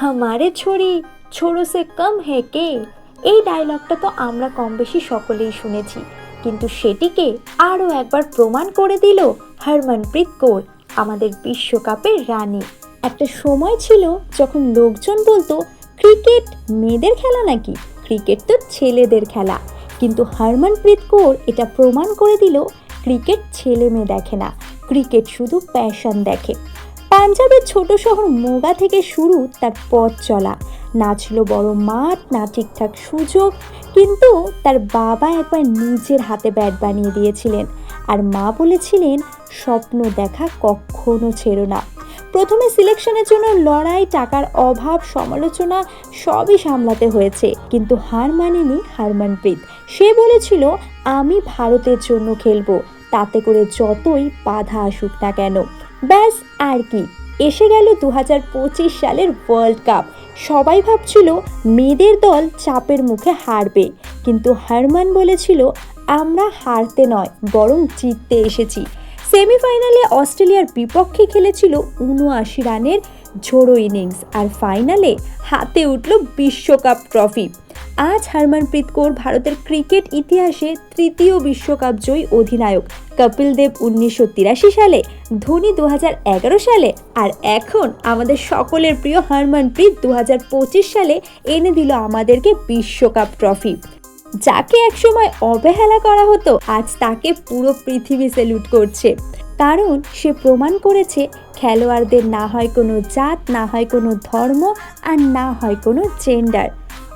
হামারে ছড়ি ছোড়ো সে কম হে কে। এই ডায়লগটা তো আমরা কম বেশি সকলেই শুনেছি, কিন্তু সেটিকে আরও একবার প্রমাণ করে দিল হরমনপ্রীত কৌর, আমাদের বিশ্বকাপের রানী। একটা সময় ছিল যখন লোকজন বলতো ক্রিকেট মেয়েদের খেলা নাকি, ক্রিকেট তো ছেলেদের খেলা। কিন্তু হরমনপ্রীত কৌর এটা প্রমাণ করে দিল ক্রিকেট ছেলে মেয়ে দেখে না, ক্রিকেট শুধু প্যাশন দেখে। পাঞ্জাবের ছোট শহর মোগা থেকে শুরু তার পথ চলা। না ছিল বড় মাঠ, না ঠিকঠাক সুযোগ, কিন্তু তার বাবা একবার নিজের হাতে ব্যাট বানিয়ে দিয়েছিলেন, আর মা বলেছিলেন স্বপ্ন দেখা কখনো ছেড়ো না। প্রথমে সিলেকশনের জন্য লড়াই, টাকার অভাব, সমালোচনা সবই সামলাতে হয়েছে, কিন্তু হার মানেনি হরমনপ্রীত। সে বলেছিল আমি ভারতের জন্য খেলবো, তাতে করে যতই বাধা আসুক না কেন। ব্যাস, আর কি, এসে গেল 2025 সালের ওয়ার্ল্ড কাপ। সবাই ভাবছিল মেয়েদের দল চাপের মুখে হারবে, কিন্তু হরমন বলেছিল আমরা হারতে নয়, বরং জিততে এসেছি। সেমিফাইনালে অস্ট্রেলিয়ার বিপক্ষে খেলেছিল 79 রানের ঝোড়ো ইনিংস, আর ফাইনালে হাতে উঠল বিশ্বকাপ ট্রফি। আজ হরমনপ্রীত কৌর ভারতের ক্রিকেট ইতিহাসে তৃতীয় বিশ্বকাপ জয়ী অধিনায়ক। কপিল দেব 1983 সালে, ধোনি 2011 সালে, আর এখন আমাদের সকলের প্রিয় হরমনপ্রীত 2025 সালে এনে দিল আমাদেরকে বিশ্বকাপ ট্রফি। যাকে একসময় অবহেলা করা হতো, আজ তাকে পুরো পৃথিবী স্যালুট করছে, কারণ সে প্রমাণ করেছে খেলোয়াড়দের না হয় কোনো জাত, না হয় কোনো ধর্ম, আর না হয় কোনো জেন্ডার।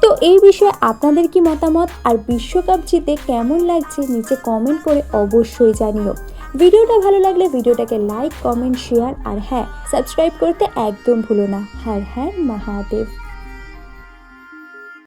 তো এই বিষয়ে আপনাদের কি মতামত, আর বিশ্বকাপ জিতে কেমন লাগছে নিচে কমেন্ট করে অবশ্যই জানিও। ভিডিওটা ভালো লাগলে ভিডিওটাকে লাইক, কমেন্ট, শেয়ার, আর হ্যাঁ, সাবস্ক্রাইব করতে একদম ভুলো না। হর হর মহাদেব।